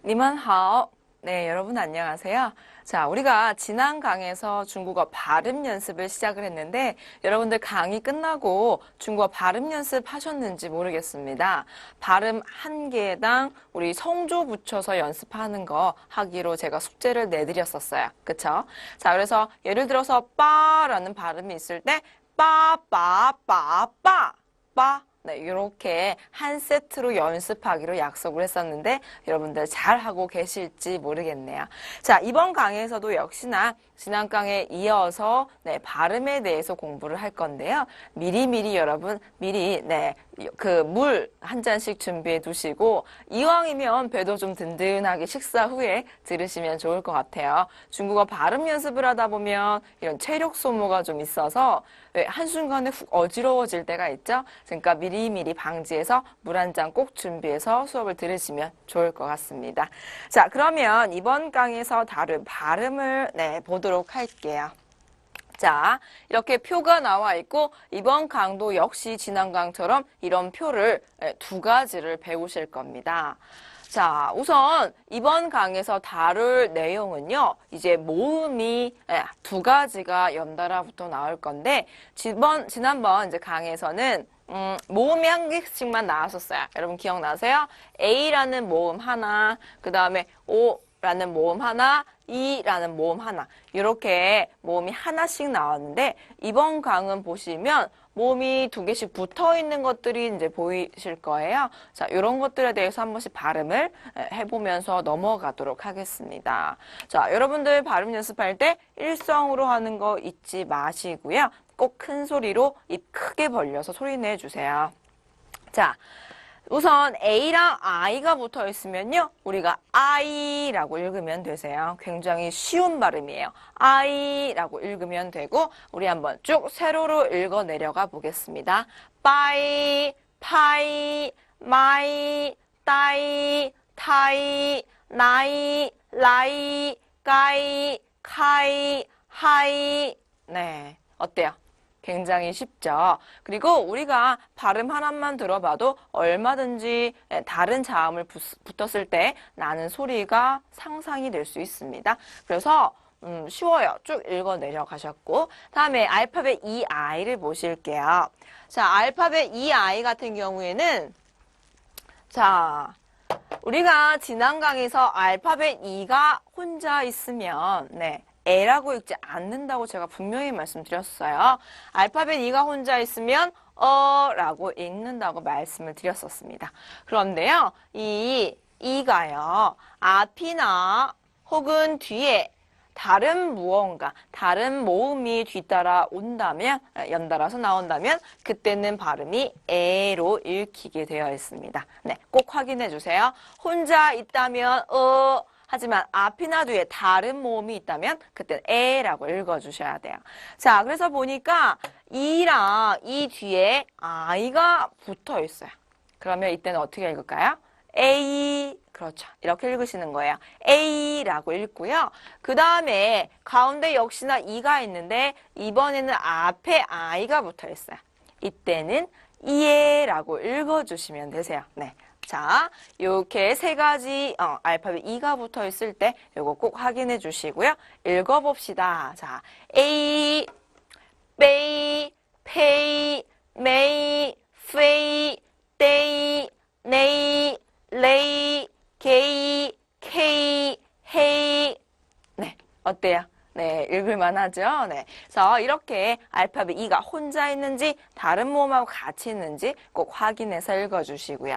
니만好. 네, 여러분 안녕하세요. 자, 우리가 지난 강에서 중국어 발음 연습을 시작을 했는데 여러분들 강의 끝나고 중국어 발음 연습 하셨는지 모르겠습니다. 발음 한 개당 우리 성조 붙여서 연습하는 거 하기로 제가 숙제를 내드렸었어요. 그쵸? 자, 그래서 예를 들어서 빠라는 발음이 있을 때 빠, 빠, 빠, 빠, 빠. 네, 이렇게 한 세트로 연습하기로 약속을 했었는데 여러분들 잘하고 계실지 모르겠네요. 자, 이번 강의에서도 역시나 지난 강에 이어서 발음에 대해서 공부를 할 건데요. 미리미리 여러분 미리 그 물 한 잔씩 준비해 두시고 이왕이면 배도 좀 든든하게 식사 후에 들으시면 좋을 것 같아요. 중국어 발음 연습을 하다 보면 이런 체력 소모가 좀 있어서 한순간에 훅 어지러워질 때가 있죠. 그러니까 미리미리 방지해서 물 한 잔 꼭 준비해서 수업을 들으시면 좋을 것 같습니다. 자, 그러면 이번 강에서 다룬 발음을 보도록 할게요. 자, 이렇게 표가 나와 있고 이번 강도 역시 지난 강처럼 이런 표를 두 가지를 배우실 겁니다. 자, 우선 이번 강에서 다룰 내용은요. 이제 모음이 두 가지가 연달아부터 나올 건데 지난번 이제 강에서는 모음이 한 개씩만 나왔었어요. 여러분 기억나세요? A라는 모음 하나, 그 다음에 O라는 모음 하나, E라는 모음 하나. 이렇게 모음이 하나씩 나왔는데 이번 강은 보시면 모음이 두 개씩 붙어 있는 것들이 이제 보이실 거예요. 자, 이런 것들에 대해서 한 번씩 발음을 해보면서 넘어가도록 하겠습니다. 자, 여러분들 발음 연습할 때 일성으로 하는 거 잊지 마시고요. 꼭 큰 소리로 입 크게 벌려서 소리 내주세요. 자, 우선 A랑 I가 붙어 있으면요. 우리가 I라고 읽으면 되세요. 굉장히 쉬운 발음이에요. I라고 읽으면 되고 우리 한번 쭉 세로로 읽어 내려가 보겠습니다. 빠이, 파이, 마이, 따이, 타이, 나이, 라이, 까이, 카이, 하이. 네, 어때요? 굉장히 쉽죠. 그리고 우리가 발음 하나만 들어봐도 얼마든지 다른 자음을 붙었을 때 나는 소리가 상상이 될 수 있습니다. 그래서 쉬워요. 쭉 읽어 내려가셨고 다음에 알파벳 EI를 보실게요. 자, 알파벳 EI 같은 경우에는 자, 우리가 지난 강에서 알파벳 E가 혼자 있으면 에라고 읽지 않는다고 제가 분명히 말씀드렸어요. 알파벳 E가 혼자 있으면 라고 읽는다고 말씀을 드렸었습니다. 그런데요, 이 E가요, 앞이나 혹은 뒤에 다른 무언가, 다른 모음이 뒤따라 온다면, 연달아서 나온다면, 그때는 발음이 에로 읽히게 되어 있습니다. 네, 꼭 확인해 주세요. 혼자 있다면, 하지만 앞이나 뒤에 다른 모음이 있다면 그때는 에라고 읽어주셔야 돼요. 자, 그래서 보니까 이랑 이 뒤에 I가 붙어 있어요. 그러면 이때는 어떻게 읽을까요? A, 그렇죠. 이렇게 읽으시는 거예요. A라고 읽고요. 그 다음에 가운데 역시나 E가 있는데 이번에는 앞에 I가 붙어 있어요. 이때는 이에라고 읽어주시면 되세요. 네. 자, 이렇게 세 가지 알파벳 E가 붙어 있을 때 이거 꼭 확인해 주시고요. 읽어봅시다. 자, A, 베이, 페이, 메이, 페이, 데이, 네이, 레이, 게이, 케이, 헤이. 네, 어때요? 네, 읽을만 하죠? 네. 그래서 이렇게 알파벳 E가 혼자 있는지 다른 모음하고 같이 있는지 꼭 확인해서 읽어주시고요.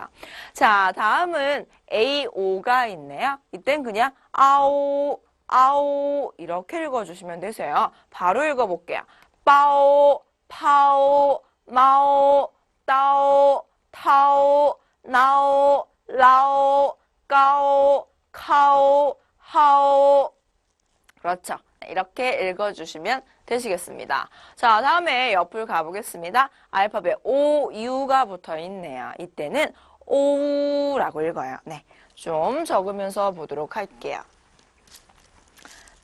자, 다음은 AO가 있네요. 이땐 그냥 아오, 아오 이렇게 읽어주시면 되세요. 바로 읽어볼게요. 빠오, 파오, 마오, 따오, 타오, 나오, 라오, 까오, 카오, 하오. 그렇죠. 이렇게 읽어주시면 되시겠습니다. 자, 다음에 옆을 가보겠습니다. 알파벳 O, U가 붙어 있네요. 이때는 오우라고 읽어요. 네, 좀 적으면서 보도록 할게요.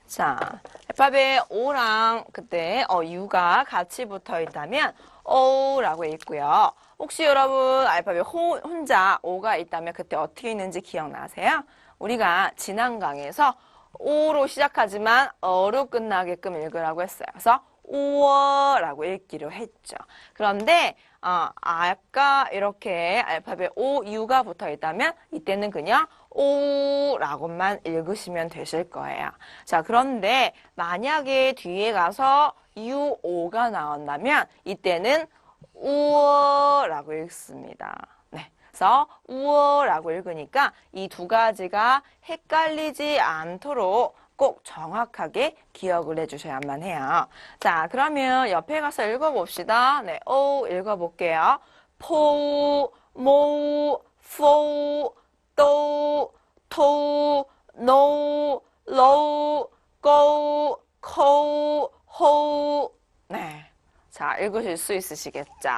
자, 알파벳 O랑 그때 U가 같이 붙어 있다면 O라고 읽고요. 혹시 여러분 알파벳 혼자 O가 있다면 그때 어떻게 있는지 기억나세요? 우리가 지난 강에서 O로 시작하지만 어로 끝나게끔 읽으라고 했어요. 그래서 오어라고 읽기로 했죠. 그런데 아까 이렇게 알파벳 O, U가 붙어 있다면 이때는 그냥 오라고만 읽으시면 되실 거예요. 자, 그런데 만약에 뒤에 가서 U, O가 나온다면 이때는 우어라고 읽습니다. 네. 그래서 우어라고 읽으니까 이 두 가지가 헷갈리지 않도록 꼭 정확하게 기억을 해주셔야만 해요. 자, 그러면 옆에 가서 읽어봅시다. 네, 오 읽어볼게요. 포, 모, 포, 또, 토, 노, 로우, 고, 코, 호. 네. 자, 읽으실 수 있으시겠죠?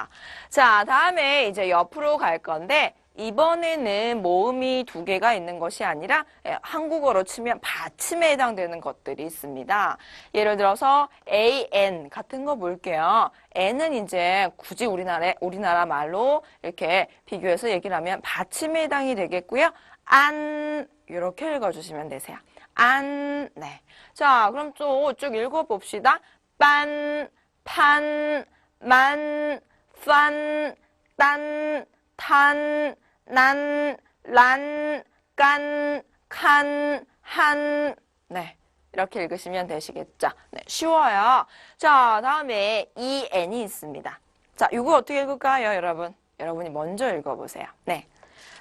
자, 다음에 이제 옆으로 갈 건데, 이번에는 모음이 두 개가 있는 것이 아니라 한국어로 치면 받침에 해당되는 것들이 있습니다. 예를 들어서 AN 같은 거 볼게요. N은 이제 굳이 우리나라 말로 이렇게 비교해서 얘기를 하면 받침에 해당이 되겠고요. 안 이렇게 읽어주시면 되세요. 안 네. 자, 그럼 쭉 읽어봅시다. 빤, 판, 만, 판, 딴, 탄, 난, 란, 깐, 칸, 한. 네. 이렇게 읽으시면 되시겠죠? 네. 쉬워요. 자, 다음에 EN이 있습니다. 자, 이거 어떻게 읽을까요, 여러분? 여러분이 먼저 읽어보세요. 네.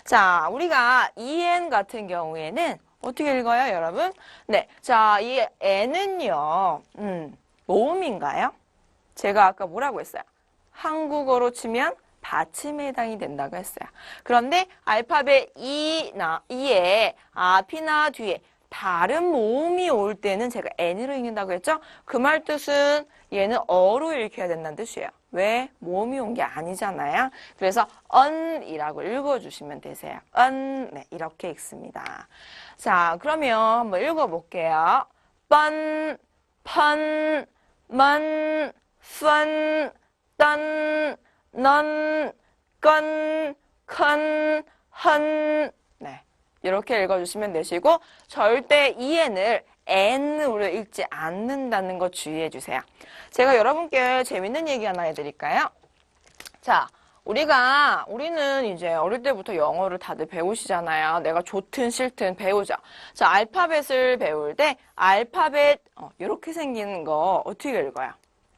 자, 우리가 EN 같은 경우에는 어떻게 읽어요, 여러분? 네. 자, 이 N은요, 모음인가요? 제가 아까 뭐라고 했어요? 한국어로 치면 받침에 해당이 된다고 했어요. 그런데 알파벳 E에 앞이나 뒤에 다른 모음이 올 때는 제가 N으로 읽는다고 했죠? 그 말 뜻은 얘는 어로 읽혀야 된다는 뜻이에요. 왜? 모음이 온 게 아니잖아요. 그래서 언이라고 읽어주시면 되세요. 언, 네, 이렇게 읽습니다. 자, 그러면 한번 읽어볼게요. 뻔, 펀, 먼, 펀, 딴, 넌, 건, 컨, 헌. 네. 이렇게 읽어주시면 되시고, 절대 EN을 N으로 읽지 않는다는 거 주의해 주세요. 제가 여러분께 재밌는 얘기 하나 해드릴까요? 자, 우리는 이제 어릴 때부터 영어를 다들 배우시잖아요. 내가 좋든 싫든 배우죠. 자, 알파벳을 배울 때, 알파벳, 이렇게 생긴 거 어떻게 읽어요?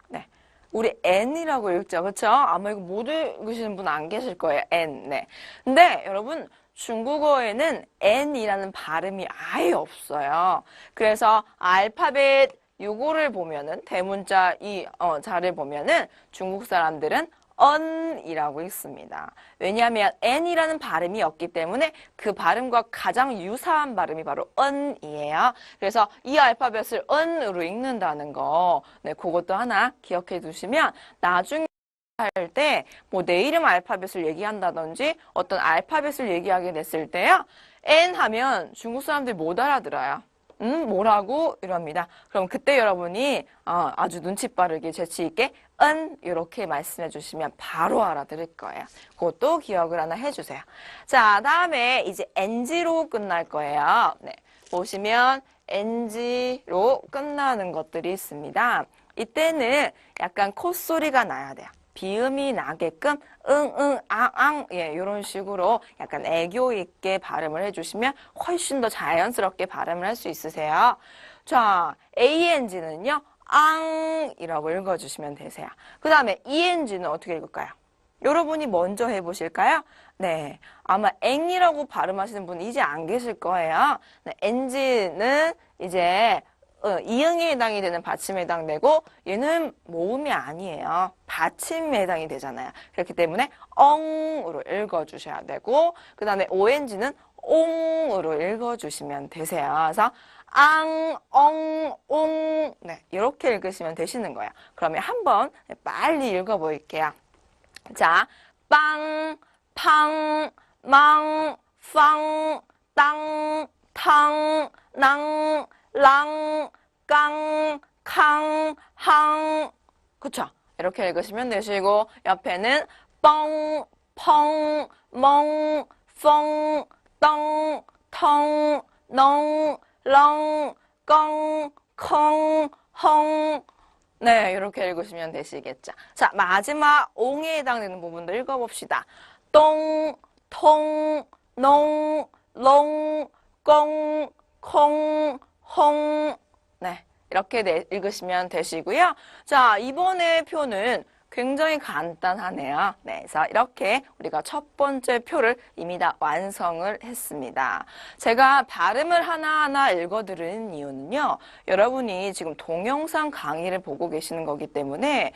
네. 우리 N이라고 읽죠. 그렇죠? 아마 이거 못 읽으시는 분 안 계실 거예요. N. 네. 근데 여러분 중국어에는 N이라는 발음이 아예 없어요. 그래서 알파벳 요거를 보면은 대문자 이 자를 보면은 중국 사람들은 언이라고 읽습니다. 왜냐하면 N이라는 발음이 없기 때문에 그 발음과 가장 유사한 발음이 바로 언이에요. 그래서 이 알파벳을 언으로 읽는다는 거, 네, 그것도 하나 기억해 두시면 나중에 할 때 뭐 내 이름 알파벳을 얘기한다든지 어떤 알파벳을 얘기하게 됐을 때요, N 하면 중국 사람들이 못 알아들어요. 뭐라고? 이럽니다. 그럼 그때 여러분이 아주 눈치 빠르게 재치 있게 이렇게 말씀해 주시면 바로 알아들을 거예요. 그것도 기억을 하나 해주세요. 자, 다음에 이제 NG로 끝날 거예요. 네, 보시면 NG로 끝나는 것들이 있습니다. 이때는 약간 콧소리가 나야 돼요. 비음이 나게끔 앙, 예, 이런 식으로 약간 애교 있게 발음을 해주시면 훨씬 더 자연스럽게 발음을 할 수 있으세요. 자, ANG는요, 앙이라고 읽어주시면 되세요. 그 다음에 ENG는 어떻게 읽을까요? 여러분이 먼저 해보실까요? 네, 아마 앵이라고 발음하시는 분이 이제 안 계실 거예요. 네, NG는 이제 이응에 해당이 되는 받침에 해당되고 얘는 모음이 아니에요. 받침에 해당이 되잖아요. 그렇기 때문에 엉으로 읽어주셔야 되고 그 다음에 ONG는 옹으로 읽어주시면 되세요. 그래서 앙, 엉, 옹 네, 이렇게 읽으시면 되시는 거예요. 그러면 한번 빨리 읽어볼게요. 자, 빵, 팡, 망, 팡, 땅, 탕, 낭, 랑, 깡, 캉, 항. 그쵸? 이렇게 읽으시면 되시고, 옆에는 뻥, 펑, 멍, 펑, 떵, 텅, 넝, 렁, 껑, 컹, 헝. 네, 이렇게 읽으시면 되시겠죠. 자, 마지막 옹에 해당되는 부분도 읽어봅시다. 똥, 통, 농, 롱, 껑, 콩, 홍. 네, 이렇게 읽으시면 되시고요. 자, 이번에 표는 굉장히 간단하네요. 네, 그래서 이렇게 우리가 첫 번째 표를 이미 다 완성을 했습니다. 제가 발음을 하나하나 읽어드리는 이유는요. 여러분이 지금 동영상 강의를 보고 계시는 거기 때문에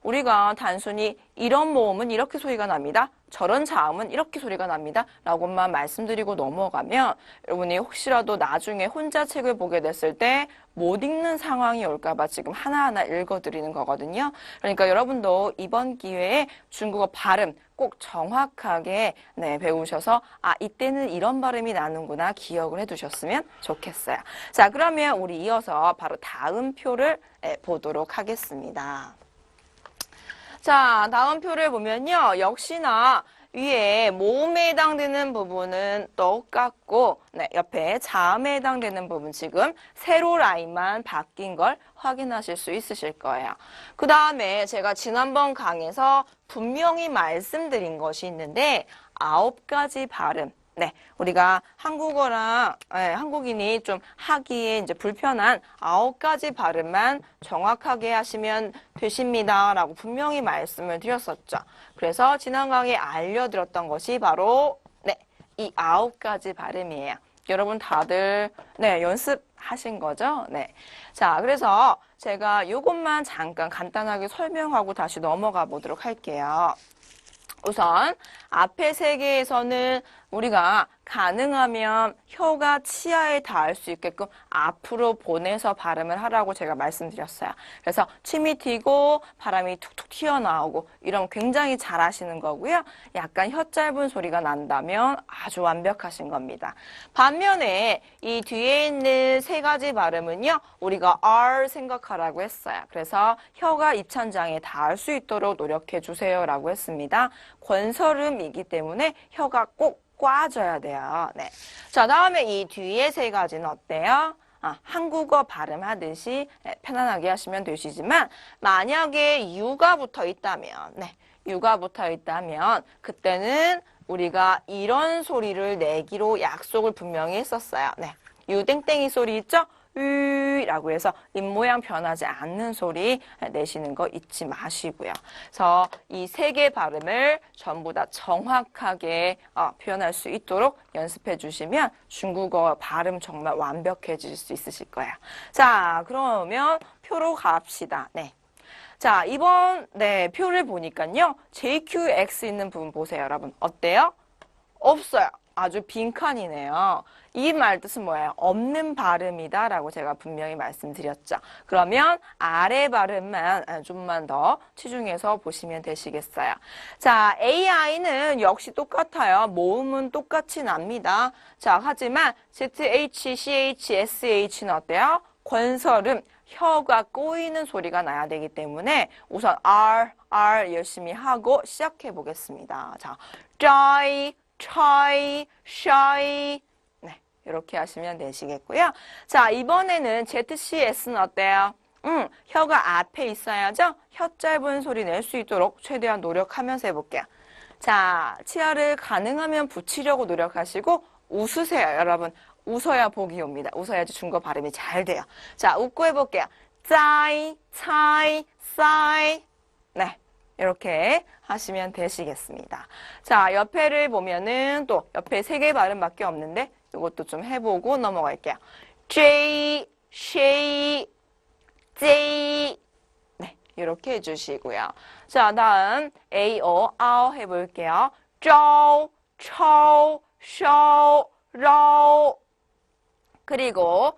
우리가 단순히 이런 모음은 이렇게 소리가 납니다. 저런 자음은 이렇게 소리가 납니다. 라고만 말씀드리고 넘어가면 여러분이 혹시라도 나중에 혼자 책을 보게 됐을 때 못 읽는 상황이 올까봐 지금 하나하나 읽어드리는 거거든요. 그러니까 여러분도 이번 기회에 중국어 발음 꼭 정확하게 배우셔서 이때는 이런 발음이 나는구나 기억을 해두셨으면 좋겠어요. 자, 그러면 우리 이어서 바로 다음 표를 보도록 하겠습니다. 자, 다음 표를 보면요. 역시나 위에 모음에 해당되는 부분은 똑같고 옆에 자음에 해당되는 부분 지금 세로 라인만 바뀐 걸 확인하실 수 있으실 거예요. 그 다음에 제가 지난번 강에서 분명히 말씀드린 것이 있는데 9가지 발음. 우리가 한국어랑 한국인이 좀 하기에 이제 불편한 9가지 발음만 정확하게 하시면 되십니다. 라고 분명히 말씀을 드렸었죠. 그래서 지난 강의에 알려드렸던 것이 바로 이 9가지 발음이에요. 여러분 다들 연습하신 거죠? 자, 그래서 제가 이것만 잠깐 간단하게 설명하고 다시 넘어가 보도록 할게요. 우선 앞에 3개에서는 우리가 가능하면 혀가 치아에 닿을 수 있게끔 앞으로 보내서 발음을 하라고 제가 말씀드렸어요. 그래서 침이 튀고 바람이 툭툭 튀어나오고 이러면 굉장히 잘하시는 거고요. 약간 혀 짧은 소리가 난다면 아주 완벽하신 겁니다. 반면에 이 뒤에 있는 3가지 발음은요. 우리가 R 생각하라고 했어요. 그래서 혀가 입천장에 닿을 수 있도록 노력해 주세요 라고 했습니다. 권설음이기 때문에 혀가 꼭 꽈줘야 돼요. 자, 다음에 이 뒤에 3가지는 어때요? 한국어 발음하듯이 편안하게 하시면 되시지만 만약에 유가 붙어 있다면 유가 붙어 있다면 그때는 우리가 이런 소리를 내기로 약속을 분명히 했었어요. 유땡땡이 소리 있죠? 라고 해서 입모양 변하지 않는 소리 내시는 거 잊지 마시고요. 그래서 이 3개 발음을 전부 다 정확하게 표현할 수 있도록 연습해 주시면 중국어 발음 정말 완벽해질 수 있으실 거예요. 자, 그러면 표로 갑시다. 자, 이번 표를 보니까요. JQX 있는 부분 보세요, 여러분. 어때요? 없어요. 아주 빈칸이네요. 이 말 뜻은 뭐예요? 없는 발음이다 라고 제가 분명히 말씀드렸죠. 그러면 아래 발음만 좀만 더 치중해서 보시면 되시겠어요. 자, AI는 역시 똑같아요. 모음은 똑같이 납니다. 자, 하지만 ZH, CH, SH는 어때요? 권설음, 혀가 꼬이는 소리가 나야 되기 때문에 우선 R 열심히 하고 시작해 보겠습니다. 자, try, shy. 이렇게 하시면 되시겠고요. 자, 이번에는 ZCS는 어때요? 혀가 앞에 있어야죠? 혀 짧은 소리 낼 수 있도록 최대한 노력하면서 해볼게요. 자, 치아를 가능하면 붙이려고 노력하시고 웃으세요, 여러분. 웃어야 복이 옵니다. 웃어야지 중국어 발음이 잘 돼요. 자, 웃고 해볼게요. 짜이, 차이, 싸이. 이렇게 하시면 되시겠습니다. 자, 옆에를 보면은 또 옆에 3개 발음밖에 없는데 이것도 좀 해보고 넘어갈게요. J, she, J. 이렇게 해주시고요. 자, 다음 A, O, R 해볼게요. 조, 초, 쇼, 로. 그리고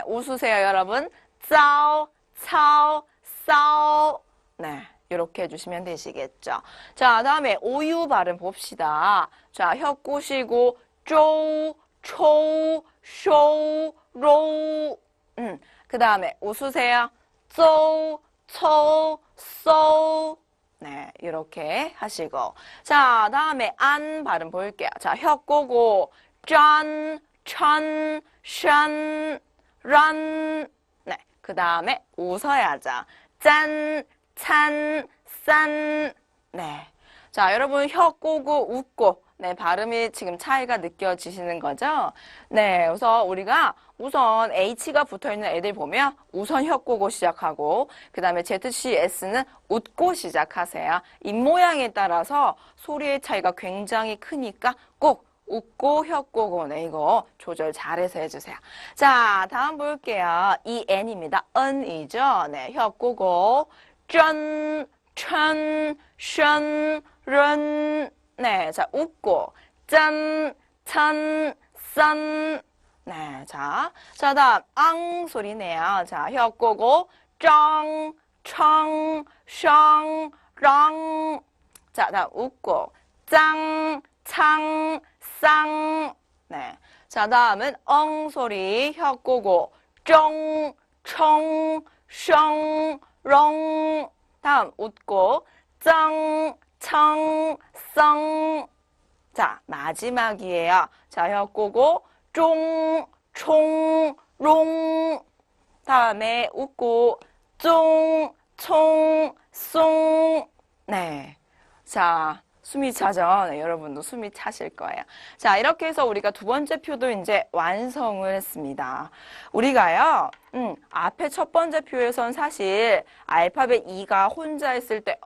웃으세요, 여러분. 짜오, 차오, 싸오. 이렇게 해주시면 되시겠죠. 자, 다음에 오유 발음 봅시다. 자, 혀 꼬시고 쪼, 초, 쇼, 로. 그 다음에 웃으세요. 쪼, 초, 쏘. 네, 이렇게 하시고. 자, 다음에 안 발음 볼게요. 자, 혀 꼬고 짠, 천, 션, 런. 네, 그 다음에 웃어야죠. 짠, 찬, 싼. 네. 자, 여러분 혀 꼬고 웃고 네, 발음이 지금 차이가 느껴지시는 거죠? 네, 그래서 우리가 우선 H가 붙어있는 애들 보면 우선 혀 꼬고 시작하고 그 다음에 ZC, S는 웃고 시작하세요. 입모양에 따라서 소리의 차이가 굉장히 크니까 꼭 웃고 혀 꼬고 네, 이거 조절 잘해서 해주세요. 자, 다음 볼게요. 이 N입니다. 은이죠? 네, 혀 꼬고 짠, 천, 션, 런. 네, 자, 웃고, 짠, 찬, 싼. 네, 자, 다음, 앙 소리네요. 자, 혀 꼬고, 짱, 창, 샹, 랑. 자, 다음, 웃고, 짱, 창, 쌍. 네, 자, 다음은 엉 소리, 혀 꼬고, 쫑, 청, 샹, 렁. 다음, 웃고, 짱, 청, 성. 자, 마지막이에요. 자, 혀 꼬고, 쫑, 총, 롱. 다음에 웃고, 쫑, 총, 송. 네. 자, 숨이 차죠? 네, 여러분도 숨이 차실 거예요. 자, 이렇게 해서 우리가 두 번째 표도 이제 완성을 했습니다. 우리가요, 앞에 첫 번째 표에선 사실 알파벳 E가 혼자 있을 때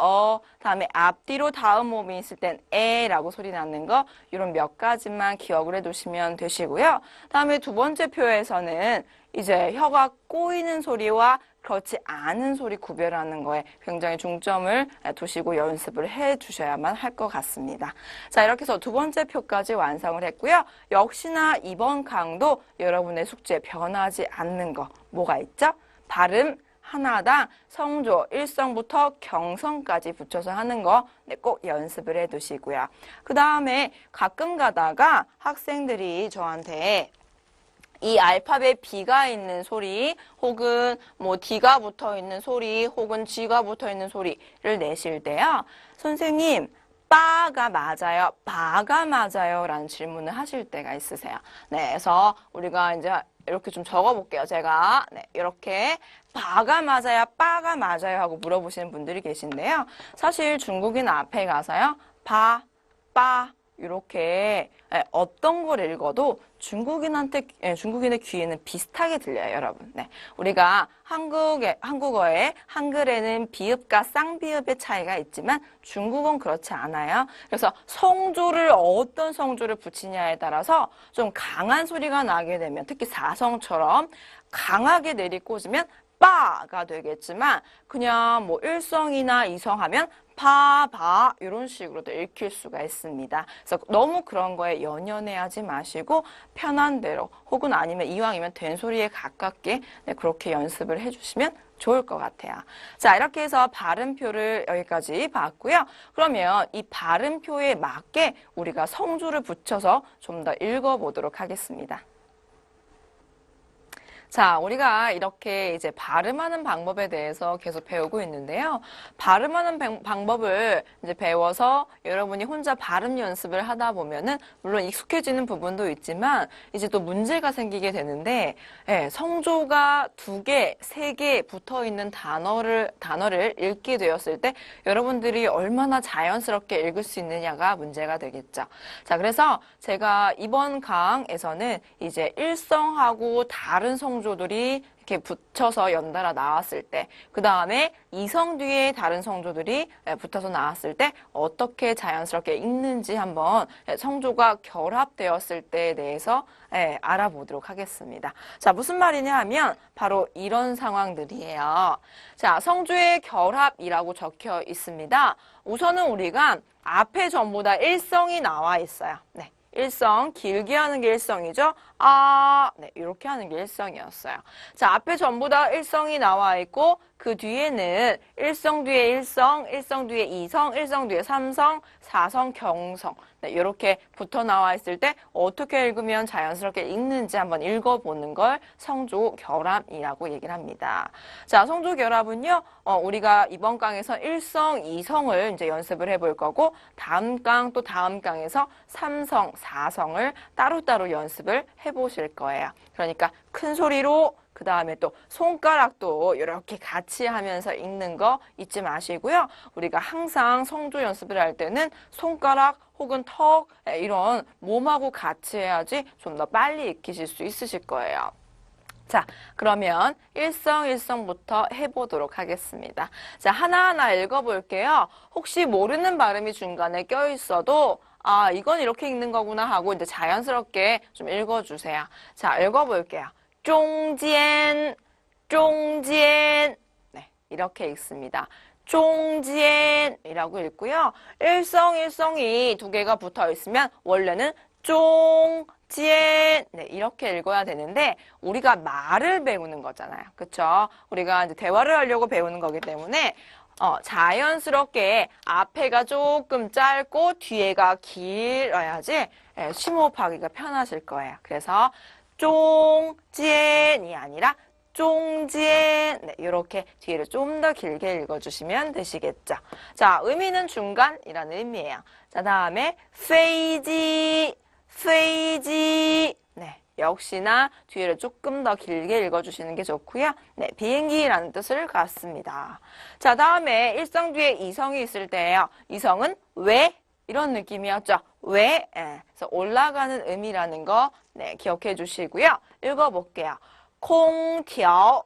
다음에 앞뒤로 다음 모음이 있을 땐 에라고 소리 나는 거, 이런 몇 가지만 기억을 해두시면 되시고요. 다음에 두 번째 표에서는 이제 혀가 꼬이는 소리와 그렇지 않은 소리 구별하는 거에 굉장히 중점을 두시고 연습을 해 주셔야만 할 것 같습니다. 자, 이렇게 해서 두 번째 표까지 완성을 했고요. 역시나 이번 강도 여러분의 숙제 변하지 않는 거 뭐가 있죠? 발음 하나당 성조 1성부터 경성까지 붙여서 하는 거 꼭 연습을 해 두시고요. 그 다음에 가끔 가다가 학생들이 저한테 이 알파벳 B가 있는 소리 혹은 뭐 D가 붙어 있는 소리 혹은 G가 붙어 있는 소리를 내실 때요. 선생님, 빠가 맞아요? 바가 맞아요? 라는 질문을 하실 때가 있으세요. 네, 그래서 우리가 이제 이렇게 좀 적어볼게요. 제가 네, 이렇게 바가 맞아요? 빠가 맞아요? 하고 물어보시는 분들이 계신데요. 사실 중국인 앞에 가서요. 바, 빠 이렇게 어떤 걸 읽어도 중국인의 귀에는 비슷하게 들려요, 여러분. 네. 우리가 한국어에 한글에는 비읍과 쌍비읍의 차이가 있지만 중국어는 그렇지 않아요. 그래서 성조를 어떤 성조를 붙이냐에 따라서 좀 강한 소리가 나게 되면 특히 사성처럼 강하게 내리꽂으면 빠가 되겠지만 그냥 뭐 1성이나 2성 하면 바 이런 식으로도 읽힐 수가 있습니다. 그래서 너무 그런 거에 연연해하지 마시고 편한 대로 혹은 아니면 이왕이면 된소리에 가깝게 네, 그렇게 연습을 해주시면 좋을 것 같아요. 자, 이렇게 해서 발음표를 여기까지 봤고요. 그러면 이 발음표에 맞게 우리가 성조를 붙여서 좀 더 읽어보도록 하겠습니다. 자, 우리가 이렇게 이제 발음하는 방법에 대해서 계속 배우고 있는데요. 발음하는 방법을 이제 배워서 여러분이 혼자 발음 연습을 하다 보면은 물론 익숙해지는 부분도 있지만 이제 또 문제가 생기게 되는데 성조가 2개, 3개 붙어 있는 단어를 읽게 되었을 때 여러분들이 얼마나 자연스럽게 읽을 수 있느냐가 문제가 되겠죠. 자, 그래서 제가 이번 강에서는 이제 일성하고 다른 성조들이 이렇게 붙여서 연달아 나왔을 때, 그 다음에 이성 뒤에 다른 성조들이 붙어서 나왔을 때 어떻게 자연스럽게 읽는지 한번 성조가 결합되었을 때에 대해서 알아보도록 하겠습니다. 자, 무슨 말이냐 하면 바로 이런 상황들이에요. 자, 성조의 결합이라고 적혀 있습니다. 우선은 우리가 앞에 전부 다 일성이 나와 있어요. 네. 일성, 길게 하는 게 일성이죠. 네, 이렇게 하는 게 일성이었어요. 자, 앞에 전부 다 일성이 나와 있고, 그 뒤에는 일성 뒤에 일성, 일성 뒤에 이성, 일성 뒤에 삼성, 사성, 경성. 네, 이렇게 붙어 나와 있을 때 어떻게 읽으면 자연스럽게 읽는지 한번 읽어보는 걸 성조결합이라고 얘기를 합니다. 자, 성조결합은요, 우리가 이번 강에서 일성, 이성을 이제 연습을 해볼 거고, 다음 강 또 다음 강에서 삼성, 사성을 따로따로 연습을 해보실 거예요. 그러니까 큰 소리로 그 다음에 또 손가락도 이렇게 같이 하면서 읽는 거 잊지 마시고요. 우리가 항상 성조 연습을 할 때는 손가락 혹은 턱 이런 몸하고 같이 해야지 좀 더 빨리 익히실 수 있으실 거예요. 자, 그러면 일성부터 해보도록 하겠습니다. 자, 하나하나 읽어볼게요. 혹시 모르는 발음이 중간에 껴있어도 이건 이렇게 읽는 거구나 하고 이제 자연스럽게 좀 읽어주세요. 자, 읽어볼게요. 中间, 中间. 네, 이렇게 읽습니다. 中间이라고 읽고요. 일성이 두 개가 붙어 있으면 원래는 中间 네, 이렇게 읽어야 되는데 우리가 말을 배우는 거잖아요. 그쵸? 우리가 이제 대화를 하려고 배우는 거기 때문에 자연스럽게 앞에가 조금 짧고 뒤에가 길어야지 심호흡하기가 편하실 거예요. 그래서 中间이 아니라 中间 네, 이렇게 뒤를 좀 더 길게 읽어주시면 되시겠죠. 자, 의미는 중간이라는 의미예요. 자, 다음에 飞机 네, 역시나 뒤를 조금 더 길게 읽어주시는 게 좋고요. 네, 비행기라는 뜻을 갖습니다. 자, 다음에 일성 뒤에 이성이 있을 때예요. 이성은 왜? 이런 느낌이었죠. 왜? 그래서 올라가는 의미라는 거 네, 기억해 주시고요. 읽어볼게요. 空调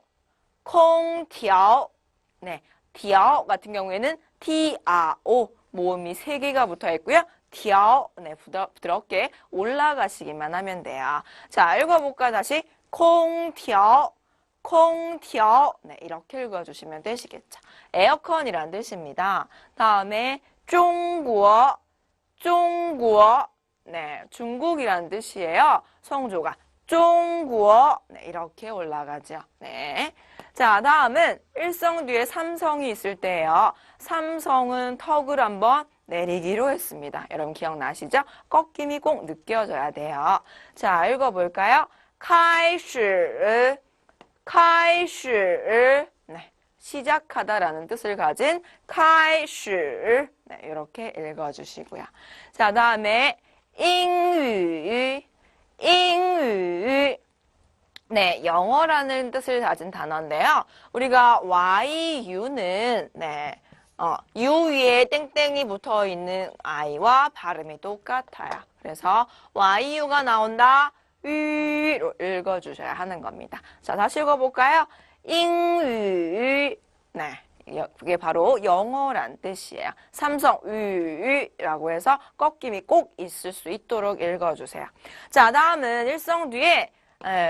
네, 调 같은 경우에는 TRO 모음이 3개가 붙어 있고요. 调 네, 부드럽게 올라가시기만 하면 돼요. 자, 읽어볼까 다시 空调 네, 이렇게 읽어주시면 되시겠죠. 에어컨이란 뜻입니다. 다음에 中国 네, 중국이란 뜻이에요. 성조가 中国 네, 이렇게 올라가죠. 네. 자, 다음은 일성 뒤에 삼성이 있을 때예요. 삼성은 턱을 한번 내리기로 했습니다. 여러분 기억나시죠? 꺾임이 꼭 느껴져야 돼요. 자, 읽어볼까요? 开始 네, 시작하다라는 뜻을 가진 开始 네, 이렇게 읽어주시고요. 자, 다음에 英语 네, 영어라는 뜻을 가진 단어인데요. 우리가 yu는 네, 유 위에 땡땡이 붙어 있는 아이와 발음이 똑같아요. 그래서 yu가 나온다. 유로 읽어주셔야 하는 겁니다. 자, 다시 읽어볼까요? 英语 네, 그게 바로 영어란 뜻이에요. 삼성 유라고 해서 꺾임이 꼭 있을 수 있도록 읽어주세요. 자, 다음은 일성 뒤에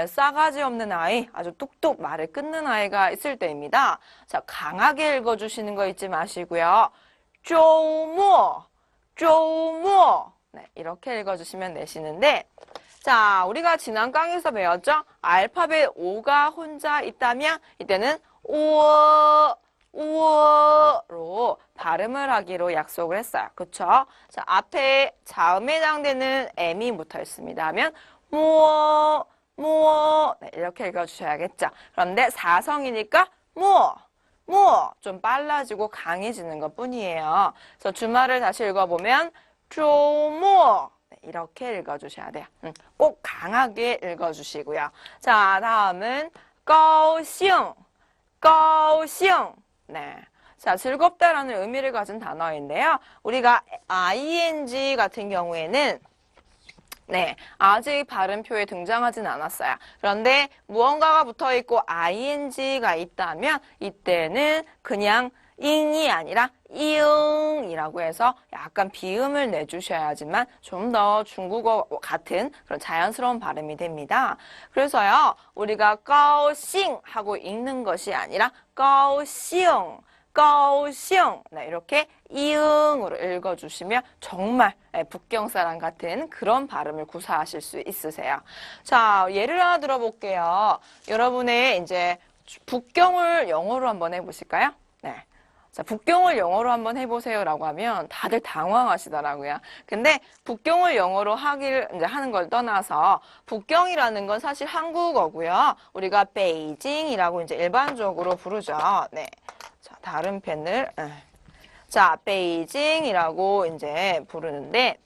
싸가지 없는 아이, 아주 뚝뚝 말을 끊는 아이가 있을 때입니다. 자, 강하게 읽어주시는 거 잊지 마시고요. 周末 네, 이렇게 읽어주시면 되시는데, 자, 우리가 지난 강에서 배웠죠? 알파벳 O가 혼자 있다면 이때는 우어로 발음을 하기로 약속을 했어요. 그쵸? 자, 앞에 자음에 해당되는 M이 붙어 있습니다 하면 무어 네, 이렇게 읽어주셔야겠죠. 그런데 사성이니까 좀 빨라지고 강해지는 것 뿐이에요. 그래서 주말을 다시 읽어보면 周末 네, 이렇게 읽어주셔야 돼요. 꼭 강하게 읽어주시고요. 자, 다음은 高兴 네. 자, 즐겁다라는 의미를 가진 단어인데요. 우리가 ing 같은 경우에는 네, 아직 발음표에 등장하진 않았어요. 그런데 무언가가 붙어있고 ing가 있다면 이때는 그냥 잉이 아니라 이응이라고 해서 약간 비음을 내주셔야지만 좀 더 중국어 같은 그런 자연스러운 발음이 됩니다. 그래서요, 우리가 高兴 하고 읽는 것이 아니라 高兴高兴. 네, 이렇게 이응으로 읽어주시면 정말 북경사람 같은 그런 발음을 구사하실 수 있으세요. 자, 예를 하나 들어볼게요. 여러분의 이제 북경을 영어로 한번 해보실까요? 네. 자, 북경을 영어로 한번 해보세요라고 하면 다들 당황하시더라고요. 근데 북경을 영어로 이제 하는 걸 떠나서 북경이라는 건 사실 한국어고요. 우리가 베이징이라고 이제 일반적으로 부르죠. 네. 자, 다른 펜을. 자, 베이징이라고 이제 부르는데,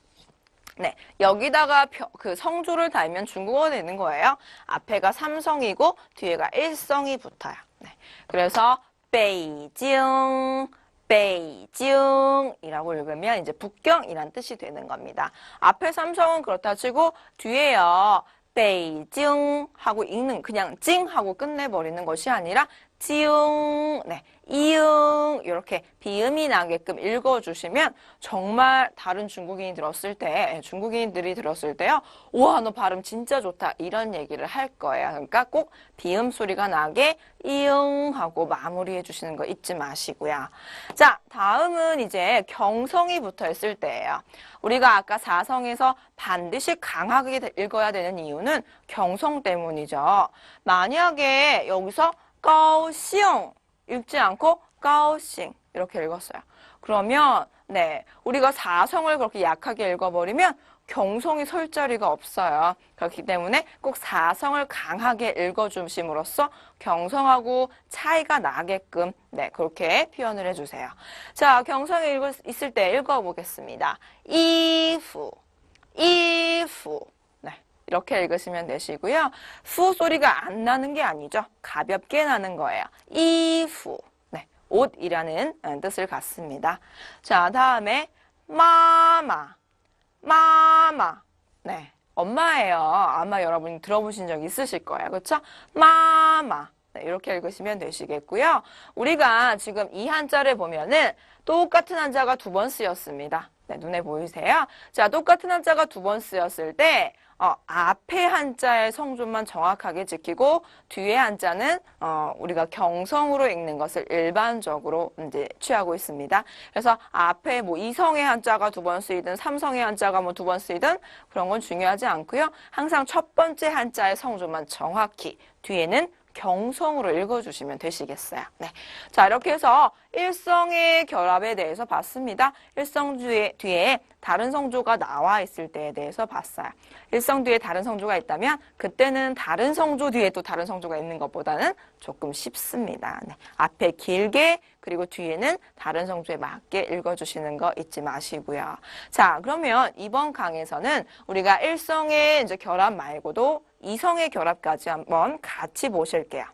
네, 여기다가 그 성조를 달면 중국어가 되는 거예요. 앞에가 삼성이고 뒤에가 일성이 붙어요. 네, 그래서 베이징, 베이징이라고 읽으면 이제 북경이란 뜻이 되는 겁니다. 앞에 삼성은 그렇다 치고 뒤에요. 베이징 하고 읽는 그냥 징 하고 끝내버리는 것이 아니라 지응, 네, 이응 이렇게 비음이 나게끔 읽어주시면 정말 다른 중국인이 들었을 때 중국인들이 들었을 때요. 우와 너 발음 진짜 좋다 이런 얘기를 할 거예요. 그러니까 꼭 비음 소리가 나게 이응 하고 마무리해 주시는 거 잊지 마시고요. 자 다음은 이제 경성이 붙어 있을 때예요. 우리가 아까 사성에서 반드시 강하게 읽어야 되는 이유는 경성 때문이죠. 만약에 여기서 高兴 읽지 않고 高兴 이렇게 읽었어요. 그러면 네 우리가 사성을 그렇게 약하게 읽어버리면 경성이 설 자리가 없어요. 그렇기 때문에 꼭 사성을 강하게 읽어주심으로써 경성하고 차이가 나게끔 네 그렇게 표현을 해주세요. 자 경성이 있을 때 읽어보겠습니다. 이후 이후 이렇게 읽으시면 되시고요. 후 소리가 안 나는 게 아니죠. 가볍게 나는 거예요. 이후. 네, 옷이라는 뜻을 갖습니다. 자, 다음에 마마. 마마. 네, 엄마예요. 아마 여러분이 들어보신 적 있으실 거예요. 그렇죠? 마마. 네, 이렇게 읽으시면 되시겠고요. 우리가 지금 이 한자를 보면은 똑같은 한자가 두 번 쓰였습니다. 네, 눈에 보이세요? 자, 똑같은 한자가 두 번 쓰였을 때 앞에 한자의 성조만 정확하게 지키고 뒤에 한자는 우리가 경성으로 읽는 것을 일반적으로 이제 취하고 있습니다. 그래서 앞에 뭐 이성의 한자가 두 번 쓰이든 삼성의 한자가 뭐 두 번 쓰이든 그런 건 중요하지 않고요. 항상 첫 번째 한자의 성조만 정확히 뒤에는 경성으로 읽어주시면 되시겠어요. 네. 자, 이렇게 해서 일성의 결합에 대해서 봤습니다. 일성 뒤에 다른 성조가 나와 있을 때에 대해서 봤어요. 일성 뒤에 다른 성조가 있다면 그때는 다른 성조 뒤에 또 다른 성조가 있는 것보다는 조금 쉽습니다. 네. 앞에 길게 그리고 뒤에는 다른 성조에 맞게 읽어주시는 거 잊지 마시고요. 자, 그러면 이번 강에서는 우리가 일성의 이제 결합 말고도 이성의 결합까지 한번 같이 보실게요.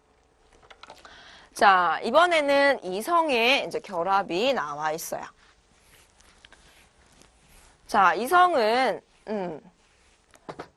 자, 이번에는 이성의 이제 결합이 나와 있어요. 자, 이성은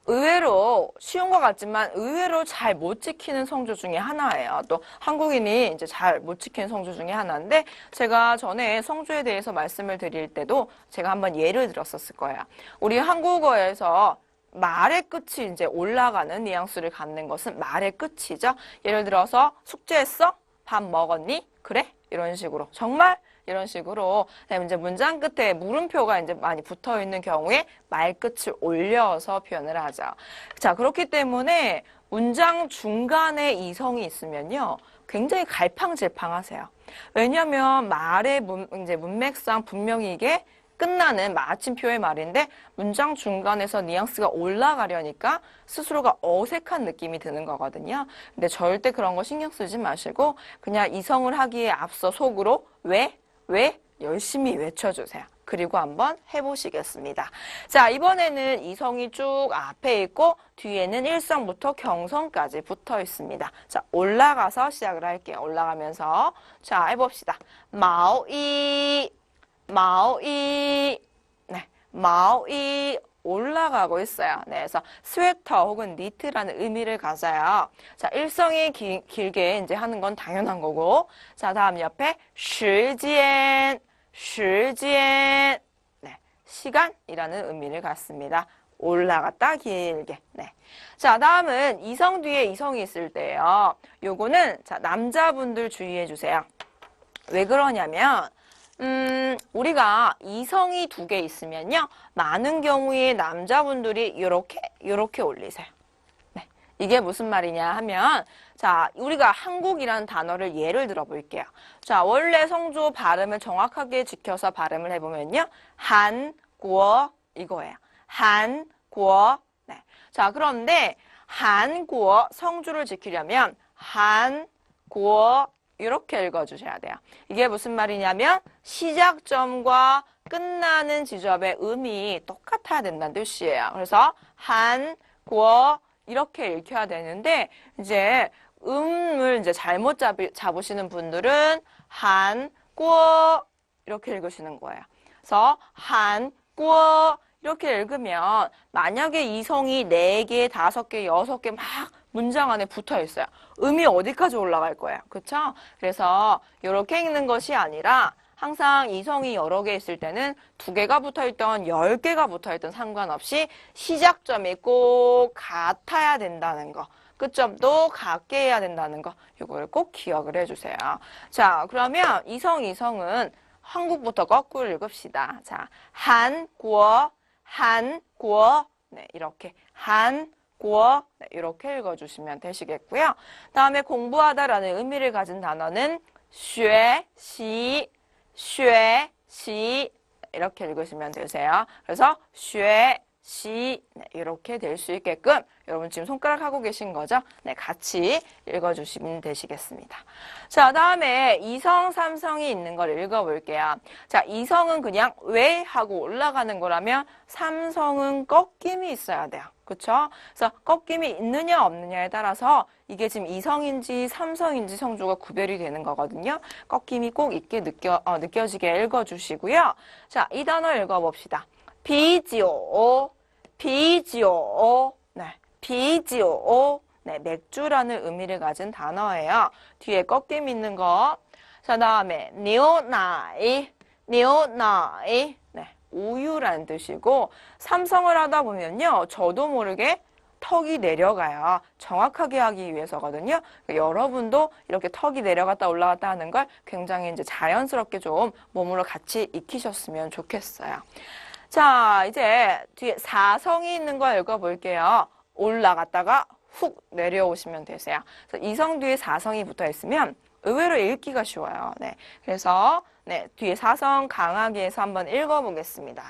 의외로 쉬운 것 같지만 의외로 잘 못 지키는 성조 중에 하나예요. 또 한국인이 이제 잘 못 지키는 성조 중에 하나인데 제가 전에 성조에 대해서 말씀을 드릴 때도 제가 한번 예를 들었었을 거예요. 우리 한국어에서 말의 끝이 이제 올라가는 뉘앙스를 갖는 것은 말의 끝이죠. 예를 들어서 숙제했어? 밥 먹었니? 그래? 이런 식으로 정말? 이런 식으로 이제 문장 끝에 물음표가 이제 많이 붙어 있는 경우에 말 끝을 올려서 표현을 하죠. 자, 그렇기 때문에 문장 중간에 이성이 있으면요. 굉장히 갈팡질팡하세요. 왜냐하면 말의 이제 문맥상 분명히 이게 끝나는 마침표의 말인데 문장 중간에서 뉘앙스가 올라가려니까 스스로가 어색한 느낌이 드는 거거든요. 근데 절대 그런 거 신경 쓰지 마시고 그냥 이성을 하기에 앞서 속으로 왜 열심히 외쳐주세요. 그리고 한번 해보시겠습니다. 자, 이번에는 이성이 쭉 앞에 있고 뒤에는 일성부터 경성까지 붙어 있습니다. 자, 올라가서 시작을 할게요. 올라가면서 자, 해봅시다. 마오이 마오이 네, 마오이 올라가고 있어요. 네, 그래서 스웨터 혹은 니트라는 의미를 가져요. 자, 일성이 길게 이제 하는 건 당연한 거고. 자, 다음 옆에 시간, 시간. 네, 시간이라는 의미를 갖습니다. 올라갔다 길게. 네. 자, 다음은 이성 뒤에 이성이 있을 때예요. 요거는 자, 남자분들 주의해 주세요. 왜 그러냐면 우리가 이성이 두 개 있으면요. 많은 경우에 남자분들이 이렇게 올리세요. 네. 이게 무슨 말이냐 하면 자, 우리가 한국이라는 단어를 예를 들어 볼게요. 자, 원래 성조 발음을 정확하게 지켜서 발음을 해보면요. 한국 이거예요. 한국. 네. 자, 그런데 한국 성조를 지키려면 한국 이렇게 읽어주셔야 돼요. 이게 무슨 말이냐면 시작점과 끝나는 지점의 음이 똑같아야 된다는 뜻이에요. 그래서 한국 이렇게 읽혀야 되는데 이제 음을 이제 잘못 잡으시는 분들은 한국 이렇게 읽으시는 거예요. 그래서 한국 이렇게 읽으면 만약에 이성이 4개, 5개, 6개 막 문장 안에 붙어 있어요. 음이 어디까지 올라갈 거예요. 그쵸? 그래서 이렇게 읽는 것이 아니라 항상 이성이 여러 개 있을 때는 2개가 붙어있던 10개가 붙어있던 상관없이 시작점이 꼭 같아야 된다는 거. 끝점도 같게 해야 된다는 거. 이걸 꼭 기억을 해주세요. 자, 그러면 이성은 한국부터 거꾸로 읽읍시다. 자, 한국, 네, 이렇게 한국 네, 이렇게 읽어주시면 되시겠고요. 다음에 공부하다라는 의미를 가진 단어는 学习 이렇게 읽으시면 되세요. 그래서 学习 네, 이렇게 될 수 있게끔 여러분 지금 손가락 하고 계신 거죠? 네, 같이 읽어주시면 되시겠습니다. 자, 다음에 이성, 삼성이 있는 걸 읽어볼게요. 자, 이성은 그냥 왜 하고 올라가는 거라면 삼성은 꺾임이 있어야 돼요. 그쵸? 그래서 꺾임이 있느냐 없느냐에 따라서 이게 지금 이성인지 삼성인지 성조가 구별이 되는 거거든요. 꺾임이 꼭 있게 느껴지게 읽어주시고요. 자, 이 단어 읽어봅시다. 비지오, 네, 비지오, 네, 맥주라는 의미를 가진 단어예요. 뒤에 꺾임 있는 거. 자, 다음에 니오나이, 네, 우유라는 뜻이고 삼성을 하다 보면요, 저도 모르게 턱이 내려가요. 정확하게 하기 위해서거든요. 그러니까 여러분도 이렇게 턱이 내려갔다 올라갔다 하는 걸 굉장히 이제 자연스럽게 좀 몸으로 같이 익히셨으면 좋겠어요. 자, 이제 뒤에 사성이 있는 거 읽어볼게요. 올라갔다가 훅 내려오시면 되세요. 그래서 이성 뒤에 사성이 붙어 있으면 의외로 읽기가 쉬워요. 네, 그래서 네, 뒤에 사성 강하게 해서 한번 읽어보겠습니다.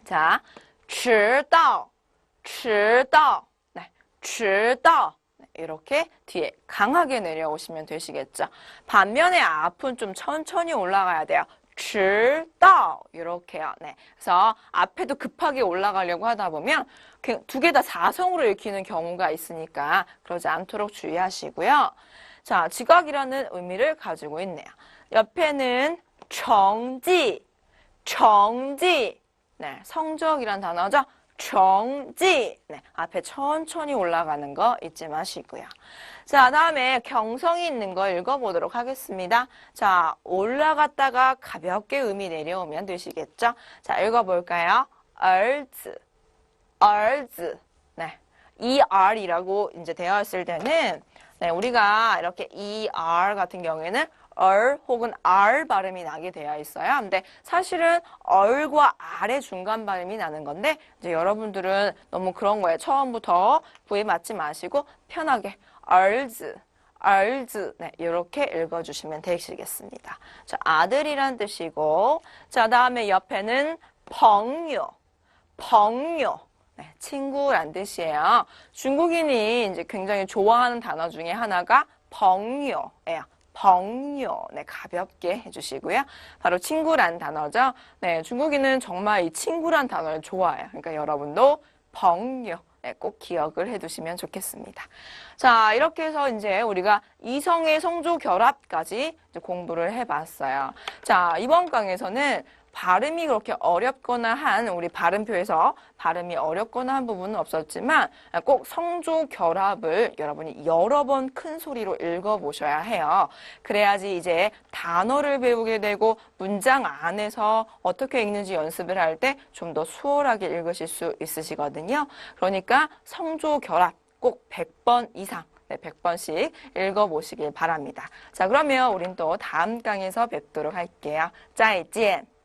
자, 迟到, 네, 迟到. 네, 이렇게 뒤에 강하게 내려오시면 되시겠죠. 반면에 앞은 좀 천천히 올라가야 돼요. 迟到 이렇게요. 네, 그래서 앞에도 급하게 올라가려고 하다 보면 2개 다 사성으로 읽히는 경우가 있으니까 그러지 않도록 주의하시고요. 자, 지각이라는 의미를 가지고 있네요. 옆에는 정지, 네, 성적이란 단어죠. 정지, 네, 앞에 천천히 올라가는 거 잊지 마시고요. 자, 다음에 경성이 있는 거 읽어보도록 하겠습니다. 자, 올라갔다가 가볍게 음이 내려오면 되시겠죠? 자, 읽어볼까요? 儿子, 네, ER이라고 이제 되어 있을 때는 네, 우리가 이렇게 ER 같은 경우에는 혹은 R 발음이 나게 되어 있어요. 근데 사실은 얼과 R의 중간 발음이 나는 건데 이제 여러분들은 너무 그런 거에 처음부터 부에 맞지 마시고 편하게 얼즈, 네, 이렇게 읽어주시면 되시겠습니다. 자, 아들이란 뜻이고 자, 다음에 옆에는 펑요, 네, 친구란 뜻이에요. 중국인이 이제 굉장히 좋아하는 단어 중에 하나가 펑요예요. 펑요, 네, 가볍게 해주시고요. 바로 친구란 단어죠. 네, 중국인은 정말 이 친구란 단어를 좋아해요. 그러니까 여러분도 펑요, 네, 꼭 기억을 해두시면 좋겠습니다. 자, 이렇게 해서 이제 우리가 이성의 성조 결합까지 이제 공부를 해봤어요. 자, 이번 강에서는 발음이 그렇게 어렵거나 한 우리 발음표에서 발음이 어렵거나 한 부분은 없었지만 꼭 성조 결합을 여러분이 여러 번 큰 소리로 읽어보셔야 해요. 그래야지 이제 단어를 배우게 되고 문장 안에서 어떻게 읽는지 연습을 할 때 좀 더 수월하게 읽으실 수 있으시거든요. 그러니까 성조 결합 꼭 100번 이상 네, 100번씩 읽어보시길 바랍니다. 자, 그러면 우린 또 다음 강에서 뵙도록 할게요. 再见.